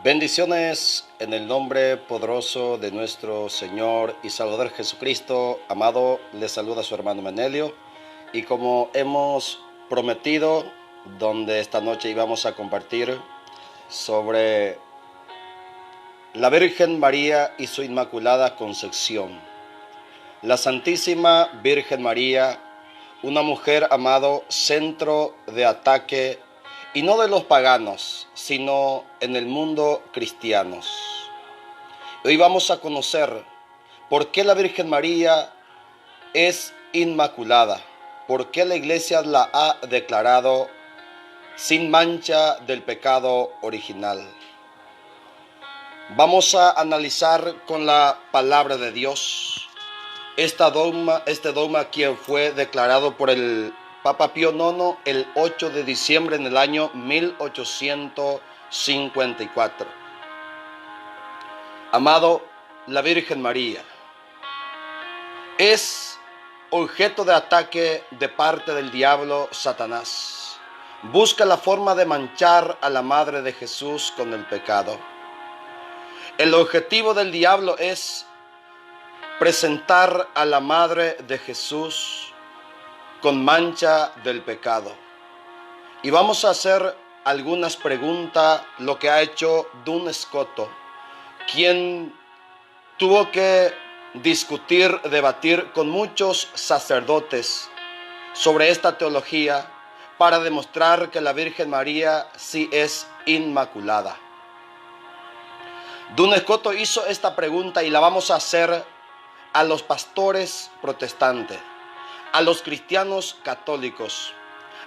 Bendiciones en el nombre poderoso de nuestro Señor y Salvador Jesucristo. Amado, les saluda su hermano Menelio. Y como hemos prometido, donde esta noche íbamos a compartir sobre la Virgen María y su Inmaculada Concepción. La Santísima Virgen María, una mujer, amado, centro de ataque, y no de los paganos, sino en el mundo cristianos. Hoy vamos a conocer por qué la Virgen María es inmaculada, por qué la Iglesia la ha declarado sin mancha del pecado original. Vamos a analizar con la palabra de Dios este dogma quien fue declarado por el Papa Pío IX el 8 de diciembre en el año 1854. Amado, la Virgen María es objeto de ataque de parte del diablo Satanás. Busca la forma de manchar a la Madre de Jesús con el pecado. El objetivo del diablo es presentar a la Madre de Jesús con mancha del pecado. Y vamos a hacer algunas preguntas, lo que ha hecho Duns Scotus, quien tuvo que debatir con muchos sacerdotes sobre esta teología para demostrar que la Virgen María sí es inmaculada. Duns Scotus hizo esta pregunta y la vamos a hacer a los pastores protestantes, a los cristianos católicos,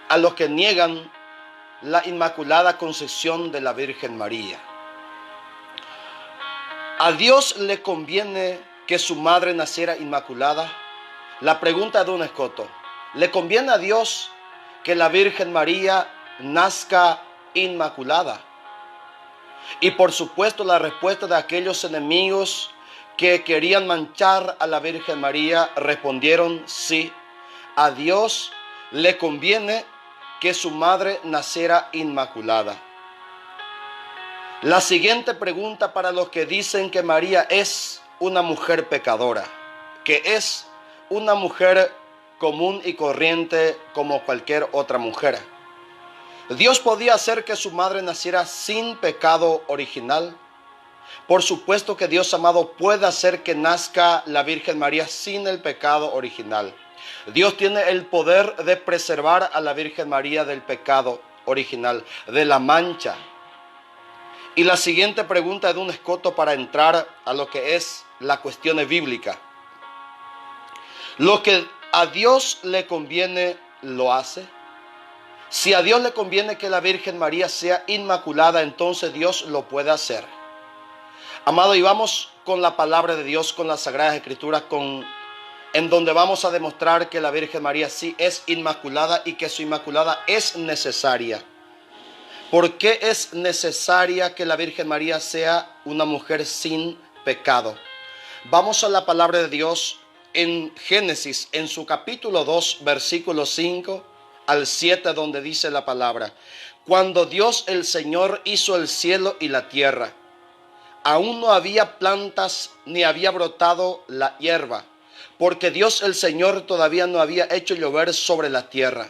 a los que niegan la Inmaculada Concepción de la Virgen María. ¿A Dios le conviene que su madre naciera inmaculada? La pregunta de Duns Scotus: ¿le conviene a Dios que la Virgen María nazca inmaculada? Y por supuesto la respuesta de aquellos enemigos que querían manchar a la Virgen María respondieron sí. A Dios le conviene que su madre naciera inmaculada. La siguiente pregunta para los que dicen que María es una mujer pecadora, que es una mujer común y corriente como cualquier otra mujer. ¿Dios podía hacer que su madre naciera sin pecado original? Por supuesto que Dios amado puede hacer que nazca la Virgen María sin el pecado original. Dios tiene el poder de preservar a la Virgen María del pecado original, de la mancha. Y la siguiente pregunta de Duns Scotus para entrar a lo que es la cuestión bíblica. ¿Lo que a Dios le conviene lo hace? Si a Dios le conviene que la Virgen María sea inmaculada, entonces Dios lo puede hacer. Amado, y vamos con la palabra de Dios, con las Sagradas Escrituras, en donde vamos a demostrar que la Virgen María sí es inmaculada y que su inmaculada es necesaria. ¿Por qué es necesaria que la Virgen María sea una mujer sin pecado? Vamos a la palabra de Dios en Génesis, en su capítulo 2, versículo 5 al 7, donde dice la palabra: cuando Dios el Señor hizo el cielo y la tierra, aún no había plantas ni había brotado la hierba, porque Dios el Señor todavía no había hecho llover sobre la tierra,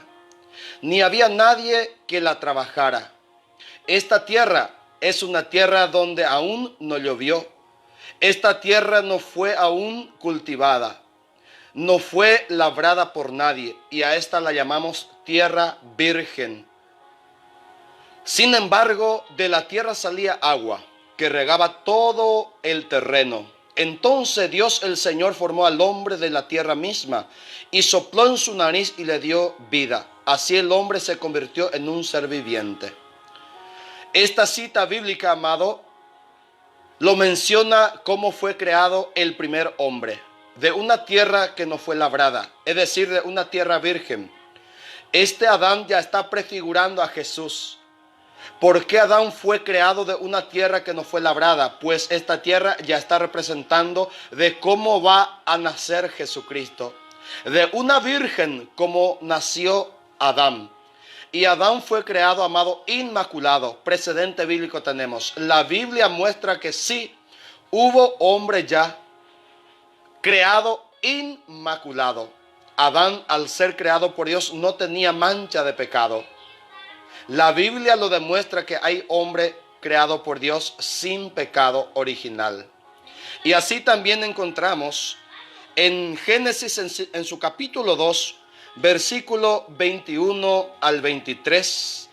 ni había nadie que la trabajara. Esta tierra es una tierra donde aún no llovió. Esta tierra no fue aún cultivada, no fue labrada por nadie, y a esta la llamamos tierra virgen. Sin embargo, de la tierra salía agua que regaba todo el terreno. Entonces Dios el Señor formó al hombre de la tierra misma y sopló en su nariz y le dio vida. Así el hombre se convirtió en un ser viviente. Esta cita bíblica, amado, lo menciona cómo fue creado el primer hombre, de una tierra que no fue labrada, es decir, de una tierra virgen. Este Adán ya está prefigurando a Jesús. ¿Por qué Adán fue creado de una tierra que no fue labrada? Pues esta tierra ya está representando de cómo va a nacer Jesucristo. De una virgen como nació Adán. Y Adán fue creado, amado, inmaculado. Precedente bíblico tenemos. La Biblia muestra que sí, hubo hombre ya creado inmaculado. Adán, al ser creado por Dios, no tenía mancha de pecado. La Biblia lo demuestra que hay hombre creado por Dios sin pecado original. Y así también encontramos en Génesis en su capítulo 2, versículo 21 al 23.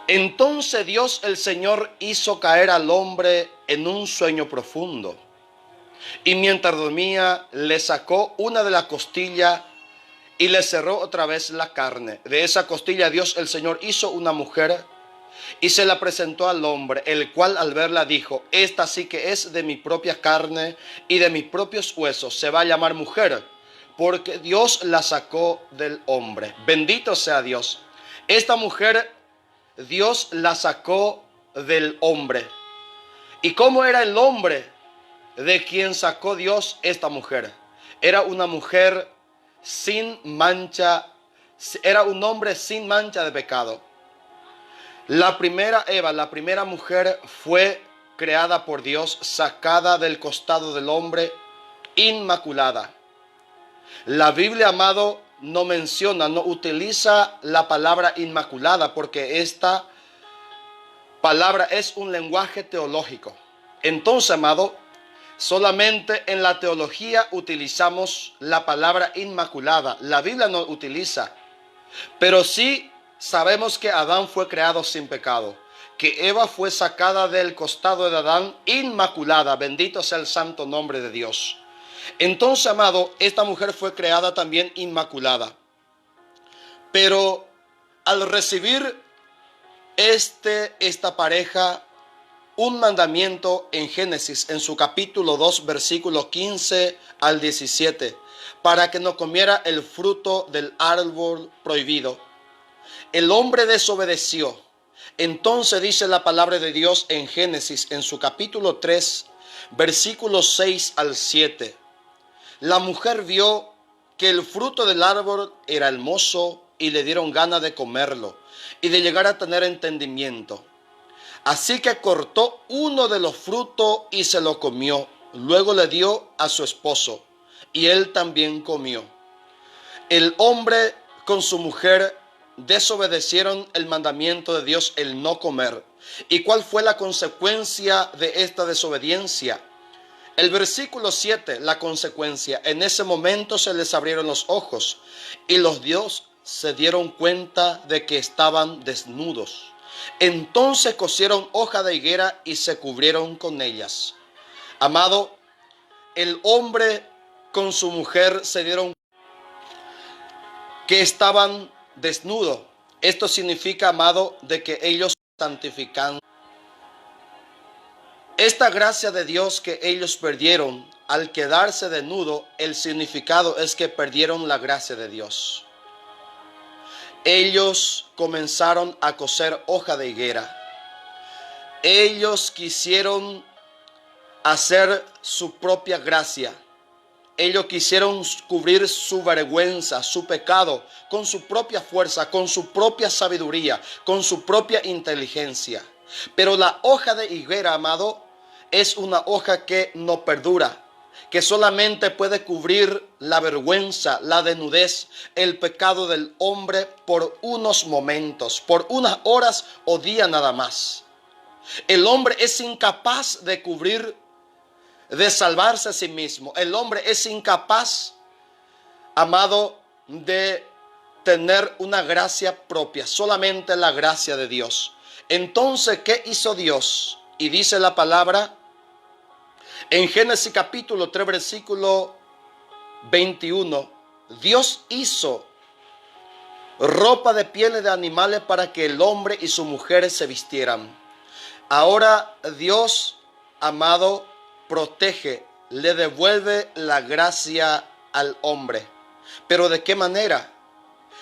Entonces Dios el Señor hizo caer al hombre en un sueño profundo. Y mientras dormía, le sacó una de las costillas y le cerró otra vez la carne. De esa costilla Dios el Señor hizo una mujer y se la presentó al hombre, el cual al verla dijo: esta sí que es de mi propia carne y de mis propios huesos, se va a llamar mujer, porque Dios la sacó del hombre. Bendito sea Dios. Esta mujer Dios la sacó del hombre. ¿Y cómo era el hombre de quien sacó Dios esta mujer? Era una mujer sin mancha, era un hombre sin mancha de pecado. La primera Eva, la primera mujer, fue creada por Dios, sacada del costado del hombre, inmaculada. La Biblia, amado, no menciona, no utiliza la palabra inmaculada, porque esta palabra es un lenguaje teológico. Entonces, amado, solamente en la teología utilizamos la palabra inmaculada. La Biblia no utiliza, pero sí sabemos que Adán fue creado sin pecado, que Eva fue sacada del costado de Adán inmaculada. Bendito sea el santo nombre de Dios. Entonces, amado, esta mujer fue creada también inmaculada. Pero al recibir esta pareja un mandamiento en Génesis, en su capítulo 2, versículos 15 al 17, para que no comiera el fruto del árbol prohibido, el hombre desobedeció. Entonces dice la palabra de Dios en Génesis, en su capítulo 3, versículos 6 al 7. La mujer vio que el fruto del árbol era hermoso y le dieron ganas de comerlo y de llegar a tener entendimiento. Así que cortó uno de los frutos y se lo comió. Luego le dio a su esposo y él también comió. El hombre con su mujer desobedecieron el mandamiento de Dios, el no comer. ¿Y cuál fue la consecuencia de esta desobediencia? El versículo 7, la consecuencia: en ese momento se les abrieron los ojos y los dioses se dieron cuenta de que estaban desnudos. Entonces cosieron hoja de higuera y se cubrieron con ellas. Amado, el hombre con su mujer se dieron que estaban desnudos. Esto significa, amado, de que ellos santifican. Esta gracia de Dios que ellos perdieron al quedarse desnudos, el significado es que perdieron la gracia de Dios. Ellos comenzaron a coser hoja de higuera. Ellos quisieron hacer su propia gracia. Ellos quisieron cubrir su vergüenza, su pecado, con su propia fuerza, con su propia sabiduría, con su propia inteligencia. Pero la hoja de higuera, amado, es una hoja que no perdura, que solamente puede cubrir la vergüenza, la desnudez, el pecado del hombre por unos momentos, por unas horas o días nada más. El hombre es incapaz de cubrir, de salvarse a sí mismo. El hombre es incapaz, amado, de tener una gracia propia, solamente la gracia de Dios. Entonces, ¿qué hizo Dios? Y dice la palabra en Génesis capítulo 3, versículo 21, Dios hizo ropa de pieles de animales para que el hombre y su mujer se vistieran. Ahora Dios, amado, protege, le devuelve la gracia al hombre. ¿Pero de qué manera?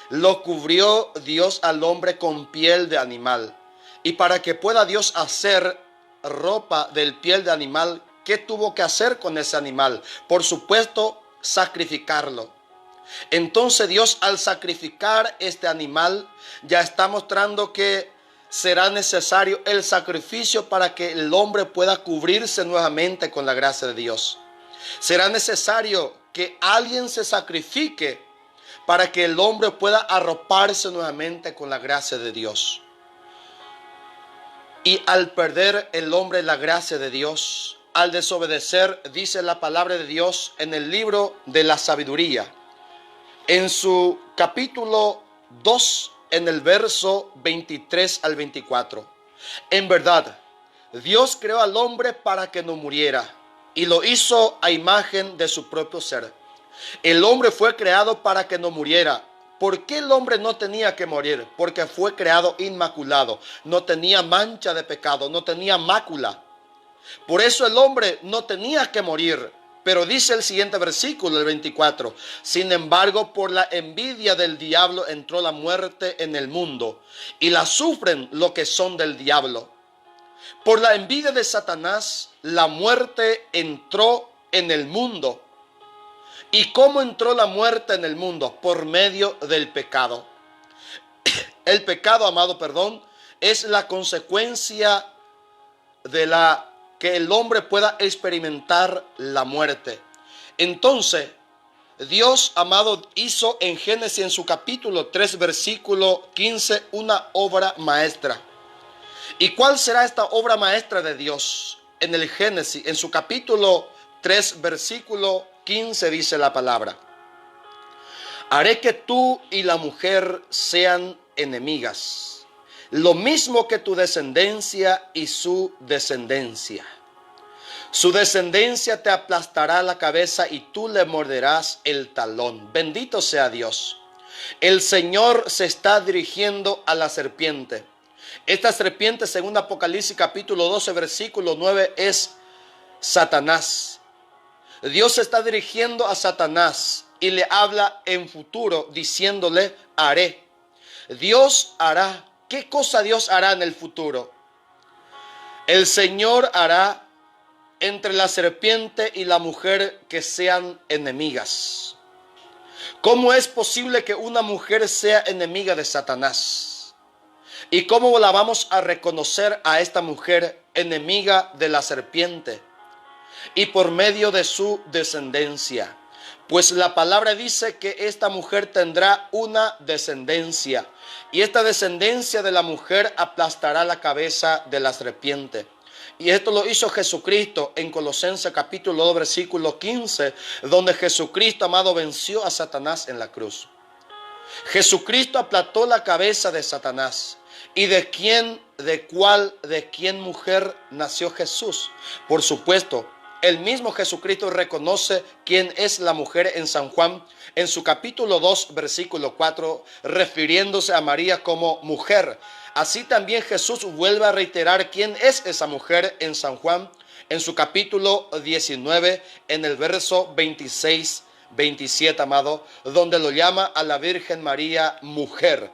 Lo cubrió Dios al hombre con piel de animal. Y para que pueda Dios hacer ropa del piel de animal, ¿qué tuvo que hacer con ese animal? Por supuesto, sacrificarlo. Entonces Dios, al sacrificar este animal, ya está mostrando que será necesario el sacrificio para que el hombre pueda cubrirse nuevamente con la gracia de Dios. Será necesario que alguien se sacrifique para que el hombre pueda arroparse nuevamente con la gracia de Dios. Y al perder el hombre la gracia de Dios, al desobedecer, dice la palabra de Dios en el libro de la sabiduría, en su capítulo 2, en el verso 23 al 24. En verdad, Dios creó al hombre para que no muriera, y lo hizo a imagen de su propio ser. El hombre fue creado para que no muriera. ¿Por qué el hombre no tenía que morir? Porque fue creado inmaculado, no tenía mancha de pecado, no tenía mácula. Por eso el hombre no tenía que morir. Pero dice el siguiente versículo, el 24. Sin embargo, por la envidia del diablo entró la muerte en el mundo, y la sufren los que son del diablo. Por la envidia de Satanás, la muerte entró en el mundo. ¿Y cómo entró la muerte en el mundo? Por medio del pecado. El pecado, amado, es la consecuencia de que el hombre pueda experimentar la muerte. Entonces, Dios, amado, hizo en Génesis, en su capítulo 3, versículo 15, una obra maestra. ¿Y cuál será esta obra maestra de Dios? En el Génesis, en su capítulo 3, versículo 15, dice la palabra: haré que tú y la mujer sean enemigas, lo mismo que tu descendencia y su descendencia. Su descendencia te aplastará la cabeza y tú le morderás el talón. Bendito sea Dios. El Señor se está dirigiendo a la serpiente. Esta serpiente, según Apocalipsis capítulo 12, versículo 9, es Satanás. Dios se está dirigiendo a Satanás y le habla en futuro diciéndole: haré. Dios hará. ¿Qué cosa Dios hará en el futuro? El Señor hará entre la serpiente y la mujer que sean enemigas. ¿Cómo es posible que una mujer sea enemiga de Satanás? ¿Y cómo la vamos a reconocer a esta mujer enemiga de la serpiente? Y por medio de su descendencia. Pues la palabra dice que esta mujer tendrá una descendencia, y esta descendencia de la mujer aplastará la cabeza de la serpiente. Y esto lo hizo Jesucristo en Colosenses capítulo 2, versículo 15, donde Jesucristo, amado, venció a Satanás en la cruz. Jesucristo aplastó la cabeza de Satanás. ¿Y de quién mujer nació Jesús? Por supuesto, el mismo Jesucristo reconoce quién es la mujer en San Juan, en su capítulo 2, versículo 4, refiriéndose a María como mujer. Así también Jesús vuelve a reiterar quién es esa mujer en San Juan, en su capítulo 19, en el verso 26, 27, amado, donde lo llama a la Virgen María mujer.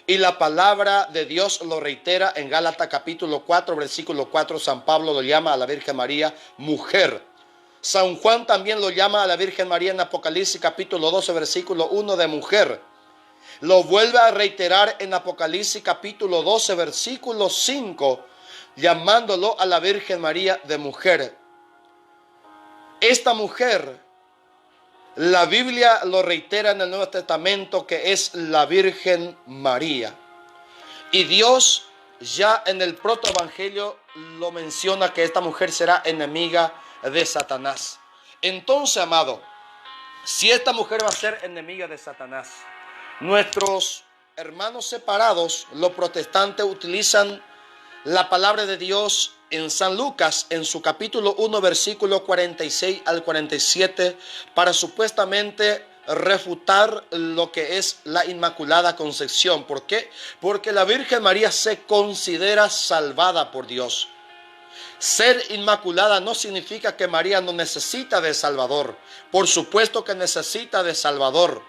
Y la palabra de Dios lo reitera en Gálatas capítulo 4, versículo 4. San Pablo lo llama a la Virgen María mujer. San Juan también lo llama a la Virgen María en Apocalipsis capítulo 12, versículo 1 de mujer. Lo vuelve a reiterar en Apocalipsis capítulo 12, versículo 5, llamándolo a la Virgen María de mujer. Esta mujer, la Biblia lo reitera en el Nuevo Testamento, que es la Virgen María. Y Dios ya en el protoevangelio lo menciona, que esta mujer será enemiga de Satanás. Entonces, amado, si esta mujer va a ser enemiga de Satanás, nuestros hermanos separados, los protestantes, utilizan la palabra de Dios en San Lucas, en su capítulo 1, versículo 46 al 47, para supuestamente refutar lo que es la Inmaculada Concepción. ¿Por qué? Porque la Virgen María se considera salvada por Dios. Ser inmaculada no significa que María no necesita de Salvador. Por supuesto que necesita de Salvador.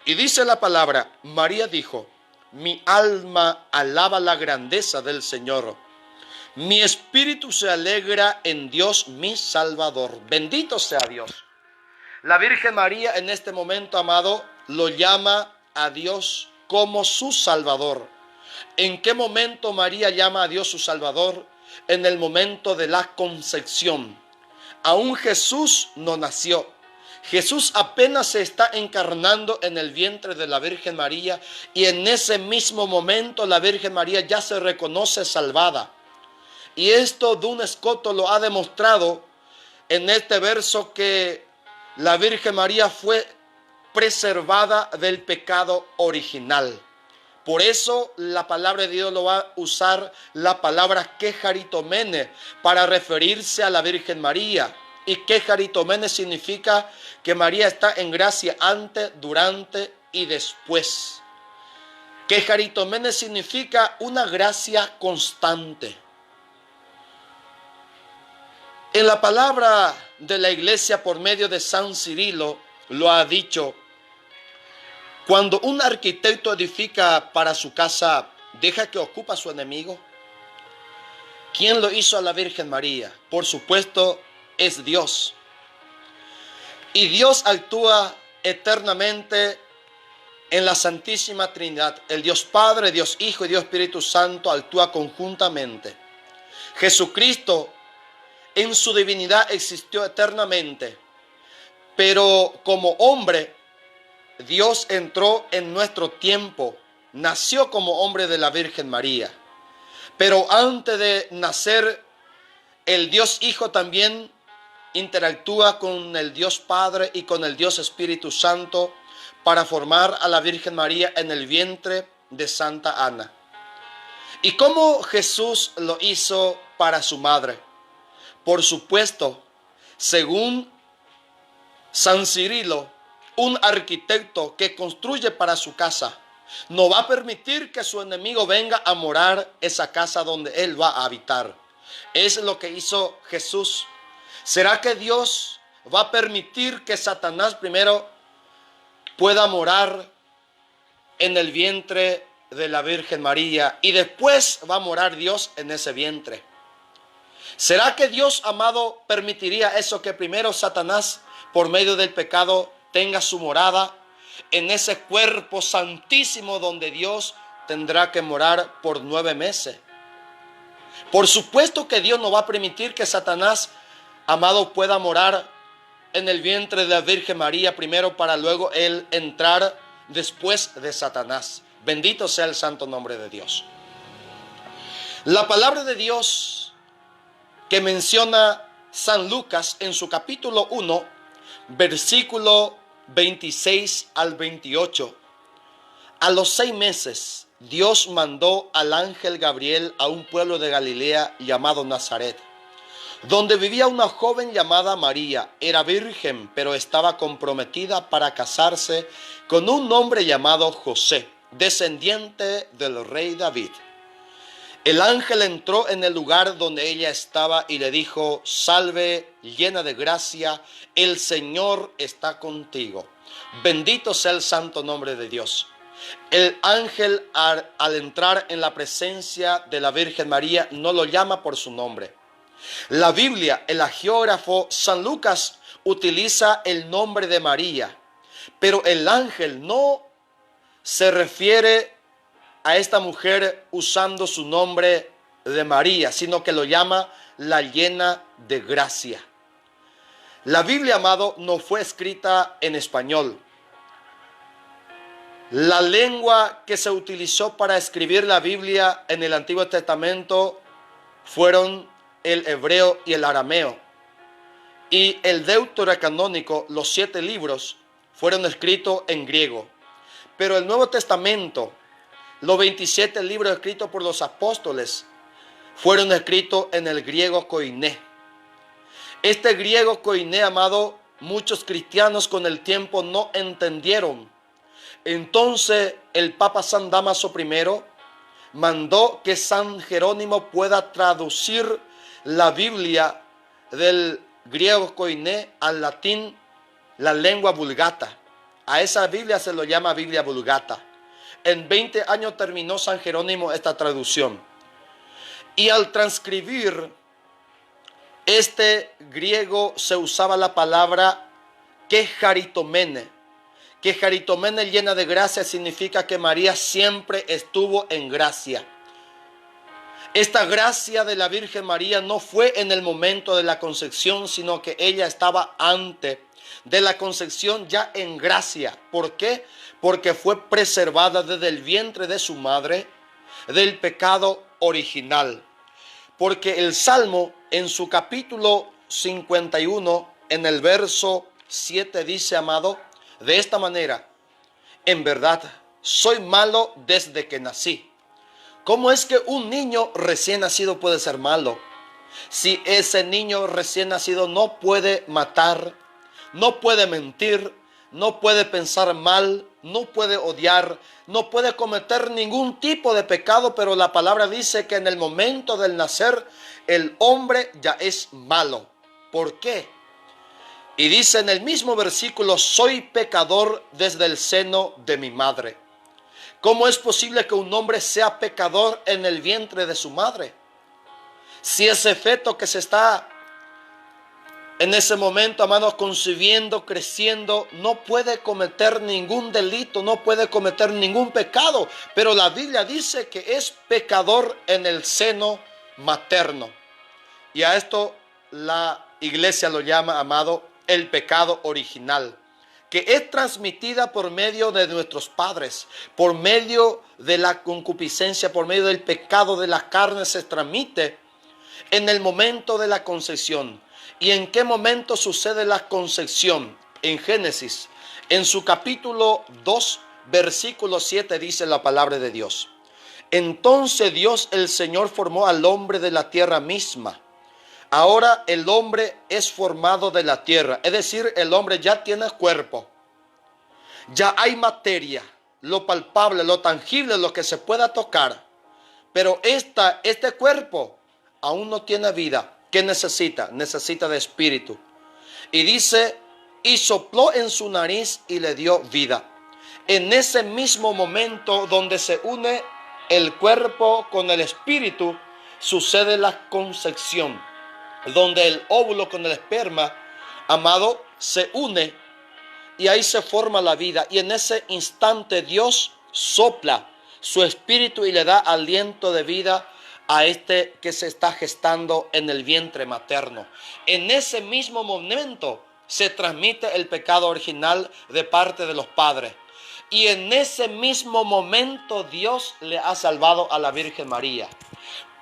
Y dice la palabra: María dijo: mi alma alaba la grandeza del Señor. Mi espíritu se alegra en Dios mi Salvador. Bendito sea Dios. La Virgen María en este momento, amado, lo llama a Dios como su Salvador. ¿En qué momento María llama a Dios su Salvador? En el momento de la concepción. Aún Jesús no nació. Jesús apenas se está encarnando en el vientre de la Virgen María, y en ese mismo momento la Virgen María ya se reconoce salvada. Y esto Duns Scotus lo ha demostrado en este verso, que la Virgen María fue preservada del pecado original. Por eso la palabra de Dios lo va a usar la palabra quejaritomene para referirse a la Virgen María. Y quejaritomene significa que María está en gracia antes, durante y después. Quejaritomene significa una gracia constante. En la palabra de la iglesia por medio de San Cirilo lo ha dicho: cuando un arquitecto edifica para su casa, ¿deja que ocupa a su enemigo? ¿Quién lo hizo a la Virgen María? Por supuesto, es Dios. Y Dios actúa eternamente en la Santísima Trinidad. El Dios Padre, Dios Hijo y Dios Espíritu Santo actúa conjuntamente. Jesucristo en su divinidad existió eternamente, pero como hombre, Dios entró en nuestro tiempo, nació como hombre de la Virgen María. Pero antes de nacer, el Dios Hijo también interactúa con el Dios Padre y con el Dios Espíritu Santo para formar a la Virgen María en el vientre de Santa Ana. ¿Y cómo Jesús lo hizo para su madre? Por supuesto, según San Cirilo, un arquitecto que construye para su casa no va a permitir que su enemigo venga a morar esa casa donde él va a habitar. Es lo que hizo Jesús. ¿Será que Dios va a permitir que Satanás primero pueda morar en el vientre de la Virgen María y después va a morar Dios en ese vientre? ¿Será que Dios, amado, permitiría eso, que primero Satanás, por medio del pecado, tenga su morada en ese cuerpo santísimo donde Dios tendrá que morar por 9 meses? Por supuesto que Dios no va a permitir que Satanás, amado, pueda morar en el vientre de la Virgen María primero para luego él entrar después de Satanás. Bendito sea el santo nombre de Dios. La palabra de Dios que menciona San Lucas en su capítulo 1, versículo 26 al 28. A los 6 meses, Dios mandó al ángel Gabriel a un pueblo de Galilea llamado Nazaret, donde vivía una joven llamada María. Era virgen, pero estaba comprometida para casarse con un hombre llamado José, descendiente del rey David. El ángel entró en el lugar donde ella estaba y le dijo: salve, llena de gracia, el Señor está contigo. Bendito sea el santo nombre de Dios. El ángel, al entrar en la presencia de la Virgen María, no lo llama por su nombre. La Biblia, el hagiógrafo San Lucas, utiliza el nombre de María, pero el ángel no se refiere a esta mujer usando su nombre de María, sino que lo llama la llena de gracia. La Biblia, amado, no fue escrita en español. La lengua que se utilizó para escribir la Biblia en el Antiguo Testamento fueron el hebreo y el arameo. Y el Deuterocanónico, los 7 libros, fueron escritos en griego. Pero el Nuevo Testamento, los 27 libros escritos por los apóstoles, fueron escritos en el griego koiné. Este griego koiné, amado, muchos cristianos con el tiempo no entendieron. Entonces el Papa San Dámaso I mandó que San Jerónimo pueda traducir la Biblia del griego koiné al latín, la lengua vulgata. A esa Biblia se lo llama Biblia Vulgata. En 20 años terminó San Jerónimo esta traducción. Y al transcribir este griego se usaba la palabra que jaritomene. Que jaritomene llena de gracia significa que María siempre estuvo en gracia. Esta gracia de la Virgen María no fue en el momento de la concepción, sino que ella estaba antes de la concepción ya en gracia. ¿Por qué? Porque fue preservada desde el vientre de su madre del pecado original. Porque el Salmo en su capítulo 51, en el verso 7 dice, amado, de esta manera: en verdad, soy malo desde que nací. ¿Cómo es que un niño recién nacido puede ser malo? Si ese niño recién nacido no puede matar, no puede mentir, no puede pensar mal, no puede odiar, no puede cometer ningún tipo de pecado, pero la palabra dice que en el momento del nacer el hombre ya es malo. ¿Por qué? Y dice en el mismo versículo: soy pecador desde el seno de mi madre. ¿Cómo es posible que un hombre sea pecador en el vientre de su madre? Si ese feto que se está en ese momento, amados, concibiendo, creciendo, no puede cometer ningún delito, no puede cometer ningún pecado, pero la Biblia dice que es pecador en el seno materno. Y a esto la iglesia lo llama, amado, el pecado original, que es transmitida por medio de nuestros padres, por medio de la concupiscencia, por medio del pecado de la carne, se transmite en el momento de la concepción. ¿Y en qué momento sucede la concepción? En Génesis, en su capítulo 2, versículo 7, dice la palabra de Dios: entonces Dios el Señor formó al hombre de la tierra misma. Ahora el hombre es formado de la tierra, es decir, el hombre ya tiene cuerpo, ya hay materia, lo palpable, lo tangible, lo que se pueda tocar. Pero este cuerpo aún no tiene vida. ¿Qué necesita? Necesita de espíritu. Y dice, y sopló en su nariz y le dio vida. En ese mismo momento donde se une el cuerpo con el espíritu, sucede la concepción, donde el óvulo con el esperma, amado, se une y ahí se forma la vida. Y en ese instante Dios sopla su espíritu y le da aliento de vida a este que se está gestando en el vientre materno. En ese mismo momento se transmite el pecado original de parte de los padres. Y en ese mismo momento Dios le ha salvado a la Virgen María,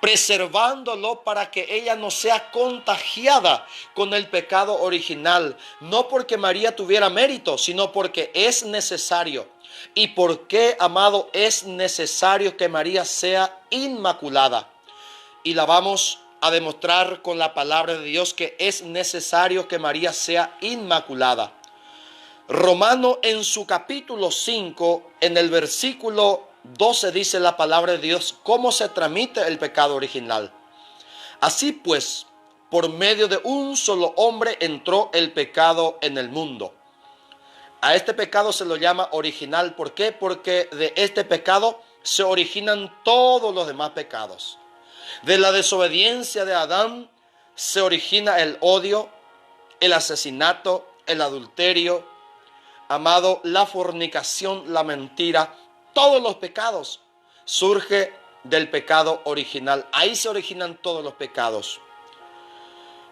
preservándolo para que ella no sea contagiada con el pecado original. No porque María tuviera mérito, sino porque es necesario. ¿Y por qué, amado, es necesario que María sea inmaculada? Y la vamos a demostrar con la palabra de Dios que es necesario que María sea inmaculada. Romano en su capítulo 5, en el versículo 12 dice la palabra de Dios cómo se transmite el pecado original. Así pues, por medio de un solo hombre entró el pecado en el mundo. A este pecado se lo llama original. ¿Por qué? Porque de este pecado se originan todos los demás pecados. De la desobediencia de Adán se origina el odio, el asesinato, el adulterio, amado, la fornicación, la mentira. Todos los pecados surgen del pecado original. Ahí se originan todos los pecados.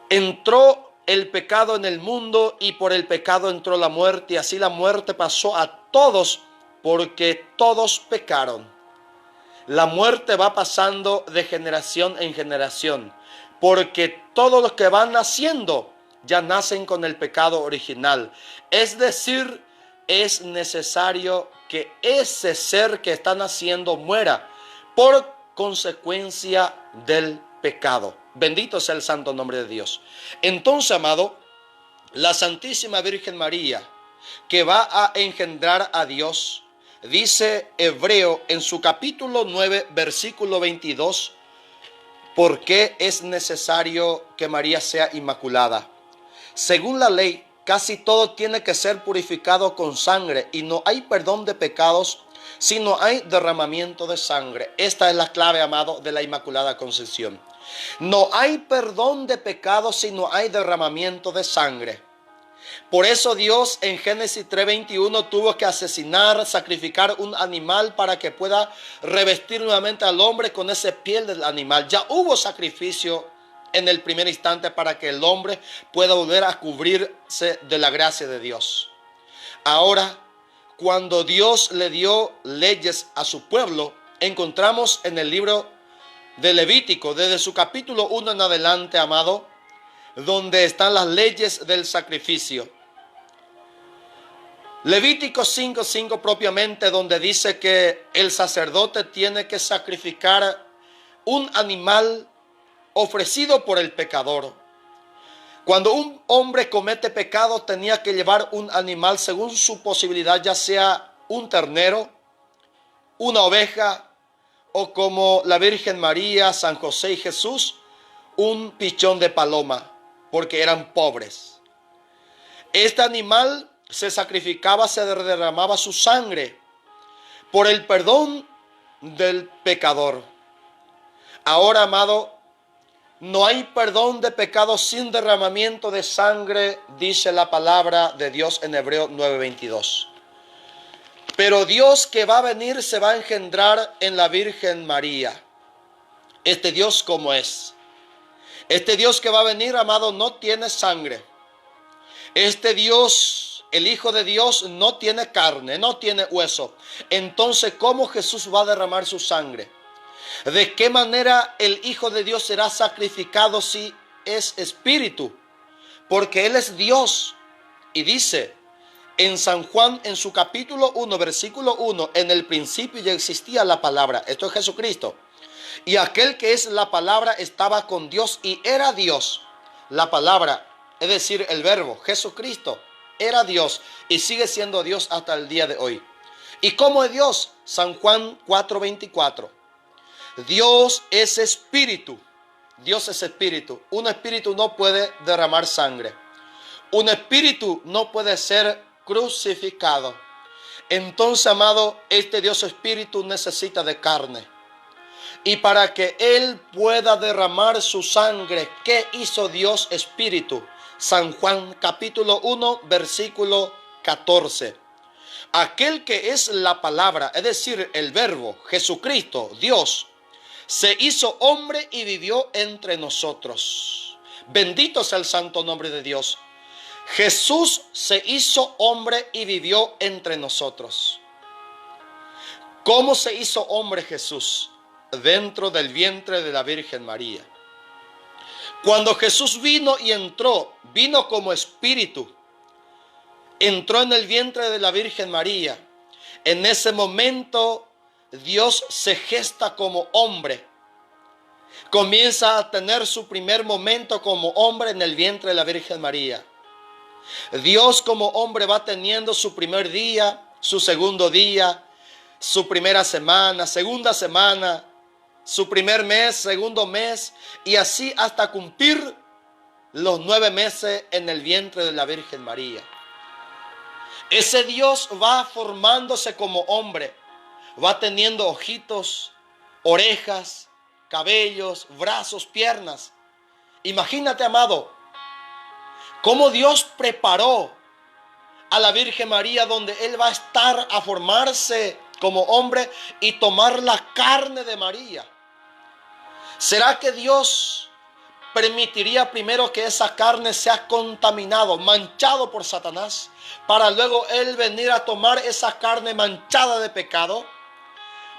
Entró el pecado en el mundo y por el pecado entró la muerte. Y así la muerte pasó a todos porque todos pecaron. La muerte va pasando de generación en generación, porque todos los que van naciendo ya nacen con el pecado original. Es decir, es necesario que ese ser que está naciendo muera por consecuencia del pecado. Bendito sea el santo nombre de Dios. Entonces, amado, la Santísima Virgen María, que va a engendrar a Dios, dice Hebreo en su capítulo 9, versículo 22, ¿por qué es necesario que María sea inmaculada? Según la ley, casi todo tiene que ser purificado con sangre y no hay perdón de pecados si no hay derramamiento de sangre. Esta es la clave, amado, de la Inmaculada Concepción. No hay perdón de pecados si no hay derramamiento de sangre. Por eso Dios en Génesis 3:21 tuvo que asesinar, sacrificar un animal para que pueda revestir nuevamente al hombre con esa piel del animal. Ya hubo sacrificio en el primer instante para que el hombre pueda volver a cubrirse de la gracia de Dios. Ahora, cuando Dios le dio leyes a su pueblo, encontramos en el libro de Levítico, desde su capítulo 1 en adelante, amado, donde están las leyes del sacrificio. Levítico 5:5 propiamente, donde dice que el sacerdote tiene que sacrificar un animal ofrecido por el pecador. Cuando un hombre comete pecado, tenía que llevar un animal según su posibilidad, ya sea un ternero, una oveja, o como la Virgen María, San José y Jesús, un pichón de paloma, porque eran pobres. Este animal se sacrificaba, se derramaba su sangre por el perdón del pecador. Ahora, amado, no hay perdón de pecados sin derramamiento de sangre, dice la palabra de Dios en Hebreos 9:22. Pero Dios que va a venir se va a engendrar en la Virgen María. Este Dios, ¿cómo es? Este Dios que va a venir, amado, no tiene sangre. Este Dios, el Hijo de Dios, no tiene carne, no tiene hueso. Entonces, ¿cómo Jesús va a derramar su sangre? ¿De qué manera el Hijo de Dios será sacrificado si es espíritu? Porque Él es Dios. Y dice en San Juan, en su capítulo 1, versículo 1, en el principio ya existía la palabra. Esto es Jesucristo. Y aquel que es la palabra estaba con Dios y era Dios. La palabra, es decir, el verbo, Jesucristo, era Dios y sigue siendo Dios hasta el día de hoy. ¿Y cómo es Dios? San Juan 4:24. Dios es espíritu. Dios es espíritu. Un espíritu no puede derramar sangre. Un espíritu no puede ser crucificado. Entonces, amado, este Dios espíritu necesita de carne. Y para que Él pueda derramar su sangre, ¿qué hizo Dios espíritu? San Juan capítulo 1, versículo 14. Aquel que es la palabra, es decir, el verbo, Jesucristo, Dios, se hizo hombre y vivió entre nosotros. Bendito sea el santo nombre de Dios. Jesús se hizo hombre y vivió entre nosotros. ¿Cómo se hizo hombre Jesús? Dentro del vientre de la Virgen María. Cuando Jesús vino y entró, vino como espíritu. Entró en el vientre de la Virgen María. En ese momento Dios se gesta como hombre. Comienza a tener su primer momento como hombre en el vientre de la Virgen María. Dios como hombre va teniendo su primer día, su segundo día, su primera semana, segunda semana, su primer mes, segundo mes, y así hasta cumplir los 9 meses en el vientre de la Virgen María. Ese Dios va formándose como hombre, va teniendo ojitos, orejas, cabellos, brazos, piernas. Imagínate, amado, cómo Dios preparó a la Virgen María, donde Él va a estar a formarse como hombre y tomar la carne de María. ¿Será que Dios permitiría primero que esa carne sea contaminado, manchado por Satanás, para luego Él venir a tomar esa carne manchada de pecado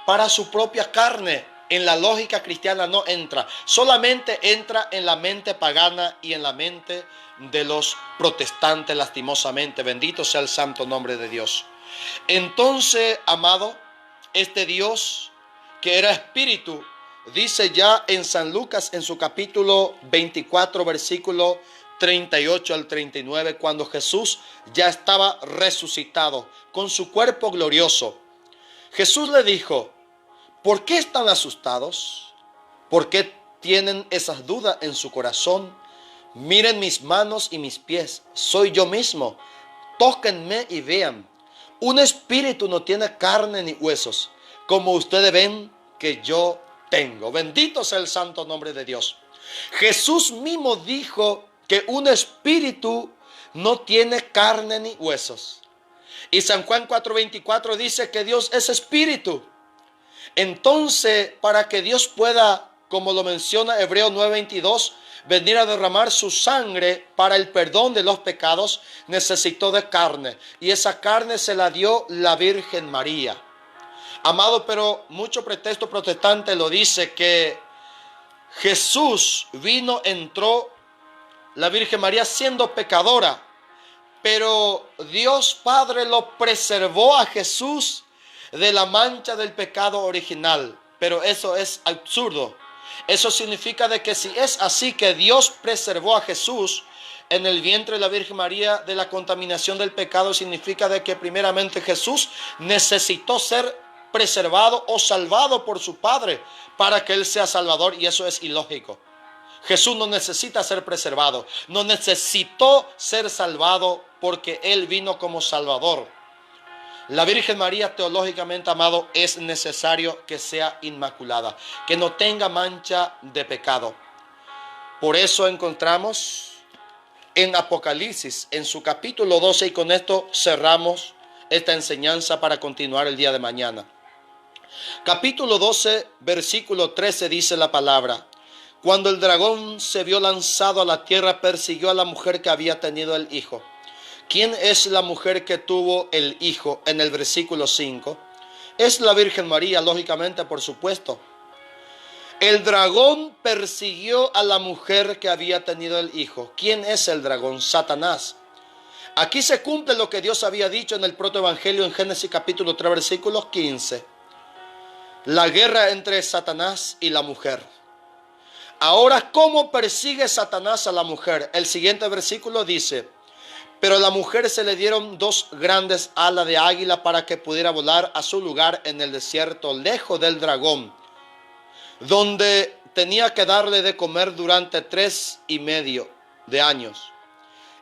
para su propia carne? En la lógica cristiana no entra, solamente entra en la mente pagana y en la mente de los protestantes, lastimosamente. Bendito sea el santo nombre de Dios. Entonces, amado, este Dios que era espíritu, dice ya en San Lucas, en su capítulo 24, versículo 38 al 39, cuando Jesús ya estaba resucitado con su cuerpo glorioso. Jesús le dijo: ¿por qué están asustados? ¿Por qué tienen esas dudas en su corazón? Miren mis manos y mis pies, soy yo mismo. Tóquenme y vean. Un espíritu no tiene carne ni huesos, como ustedes ven que yo tengo. Bendito sea el santo nombre de Dios. Jesús mismo dijo que un espíritu no tiene carne ni huesos. Y San Juan 4:24 dice que Dios es espíritu. Entonces, para que Dios pueda, como lo menciona Hebreos 9:22, venir a derramar su sangre para el perdón de los pecados, necesitó de carne. Y esa carne se la dio la Virgen María. Amado, pero mucho pretexto protestante lo dice que Jesús vino, entró, la Virgen María siendo pecadora, pero Dios Padre lo preservó a Jesús de la mancha del pecado original. Pero eso es absurdo. Eso significa de que si es así que Dios preservó a Jesús en el vientre de la Virgen María de la contaminación del pecado, significa de que primeramente Jesús necesitó ser preservado o salvado por su Padre para que Él sea Salvador, y eso es ilógico. Jesús no necesita ser preservado, no necesitó ser salvado porque Él vino como Salvador. La Virgen María, teológicamente, amado, es necesario que sea inmaculada, que no tenga mancha de pecado. Por eso encontramos en Apocalipsis, en su capítulo 12, y con esto cerramos esta enseñanza para continuar el día de mañana. Capítulo 12, versículo 13 dice la palabra: cuando el dragón se vio lanzado a la tierra, persiguió a la mujer que había tenido el hijo. ¿Quién es la mujer que tuvo el hijo? En el versículo 5. Es la Virgen María, lógicamente, por supuesto. El dragón persiguió a la mujer que había tenido el hijo. ¿Quién es el dragón? Satanás. Aquí se cumple lo que Dios había dicho en el protoevangelio en Génesis capítulo 3, versículo 15. La guerra entre Satanás y la mujer. Ahora, ¿cómo persigue Satanás a la mujer? El siguiente versículo dice: pero a la mujer se le dieron dos grandes alas de águila para que pudiera volar a su lugar en el desierto, lejos del dragón, donde tenía que darle de comer durante 3,5 años.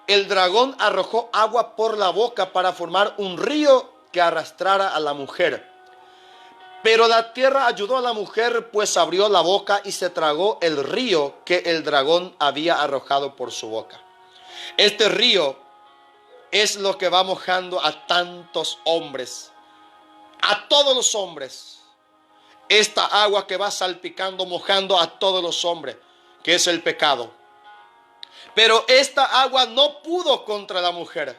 El dragón arrojó agua por la boca para formar un río que arrastrara a la mujer. Pero la tierra ayudó a la mujer, pues abrió la boca y se tragó el río que el dragón había arrojado por su boca. Este río es lo que va mojando a tantos hombres, a todos los hombres. Esta agua que va salpicando, mojando a todos los hombres, que es el pecado. Pero esta agua no pudo contra la mujer.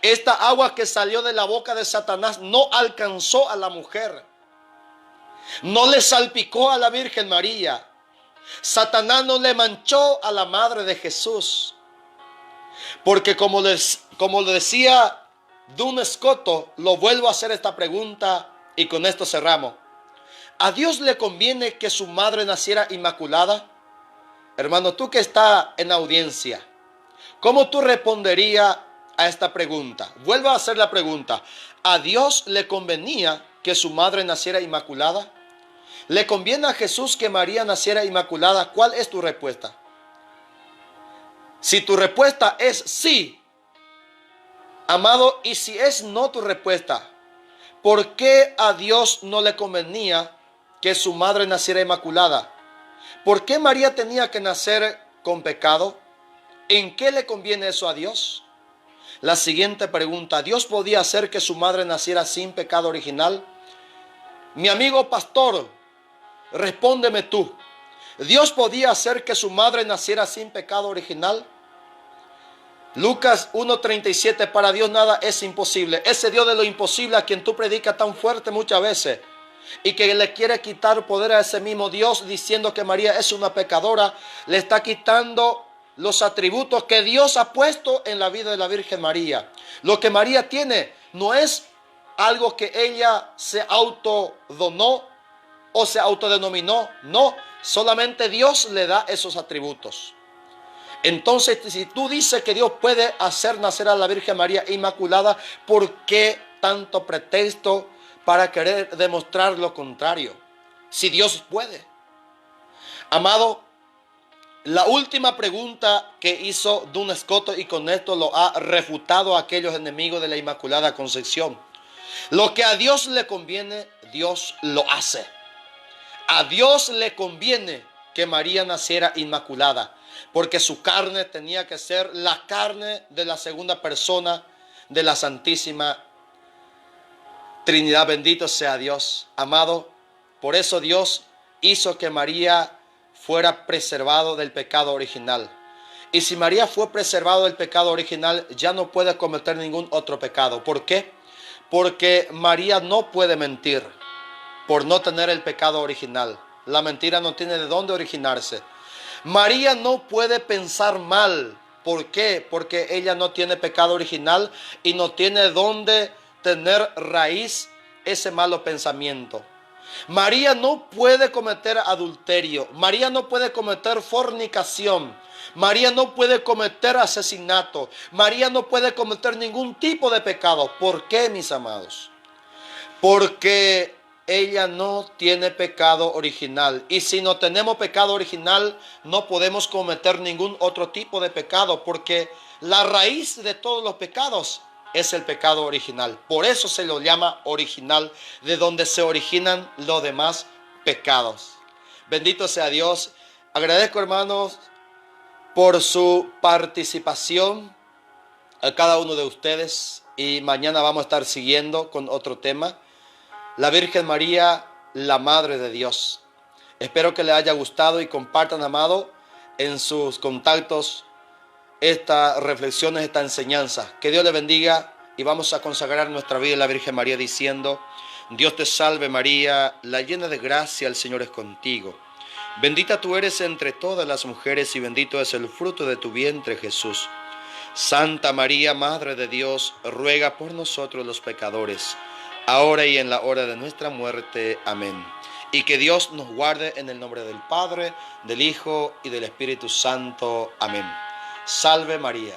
Esta agua que salió de la boca de Satanás no alcanzó a la mujer. No le salpicó a la Virgen María. Satanás no le manchó a la madre de Jesús. Porque como le decía Duns Scotus, lo vuelvo a hacer esta pregunta y con esto cerramos. ¿A Dios le conviene que su madre naciera inmaculada? Hermano, tú que estás en audiencia, ¿cómo tú responderías a esta pregunta? Vuelvo a hacer la pregunta. ¿A Dios le convenía que su madre naciera inmaculada? ¿Le conviene a Jesús que María naciera inmaculada? ¿Cuál es tu respuesta? Si tu respuesta es sí, amado, y si es no tu respuesta, ¿por qué a Dios no le convenía que su madre naciera inmaculada? ¿Por qué María tenía que nacer con pecado? ¿En qué le conviene eso a Dios? La siguiente pregunta: ¿Dios podía hacer que su madre naciera sin pecado original? Mi amigo pastor, respóndeme tú. ¿Dios podía hacer que su madre naciera sin pecado original? Lucas 1:37, para Dios nada es imposible. Ese Dios de lo imposible a quien tú predicas tan fuerte muchas veces y que le quiere quitar poder a ese mismo Dios diciendo que María es una pecadora, le está quitando los atributos que Dios ha puesto en la vida de la Virgen María. Lo que María tiene no es algo que ella se autodonó o se autodenominó. No, solamente Dios le da esos atributos. Entonces, si tú dices que Dios puede hacer nacer a la Virgen María inmaculada, ¿por qué tanto pretexto para querer demostrar lo contrario? Si Dios puede. Amado, la última pregunta que hizo Duns Scotus, y con esto lo ha refutado a aquellos enemigos de la Inmaculada Concepción. Lo que a Dios le conviene, Dios lo hace. A Dios le conviene que María naciera inmaculada. porque su carne tenía que ser la carne de la segunda persona de la Santísima Trinidad. Bendito sea Dios, amado. Por eso Dios hizo que María fuera preservado del pecado original. Y si María fue preservado del pecado original, ya no puede cometer ningún otro pecado. ¿Por qué? Porque María no puede mentir por no tener el pecado original. La mentira no tiene de dónde originarse. María no puede pensar mal. ¿Por qué? Porque ella no tiene pecado original y no tiene dónde tener raíz ese malo pensamiento. María no puede cometer adulterio. María no puede cometer fornicación. María no puede cometer asesinato. María no puede cometer ningún tipo de pecado. ¿Por qué, mis amados? Porque ella no tiene pecado original. Y si no tenemos pecado original, no podemos cometer ningún otro tipo de pecado, porque la raíz de todos los pecados es el pecado original. Por eso se lo llama original, de donde se originan los demás pecados. Bendito sea Dios. Agradezco, hermanos, por su participación a cada uno de ustedes. Y mañana vamos a estar siguiendo con otro tema. La Virgen María, la Madre de Dios. Espero que les haya gustado y compartan, amado, en sus contactos estas reflexiones, esta enseñanza. Que Dios les bendiga y vamos a consagrar nuestra vida a la Virgen María diciendo: Dios te salve María, la llena de gracia, el Señor es contigo. Bendita tú eres entre todas las mujeres y bendito es el fruto de tu vientre, Jesús. Santa María, Madre de Dios, ruega por nosotros los pecadores, ahora y en la hora de nuestra muerte. Amén. Y que Dios nos guarde en el nombre del Padre, del Hijo y del Espíritu Santo. Amén. Salve María.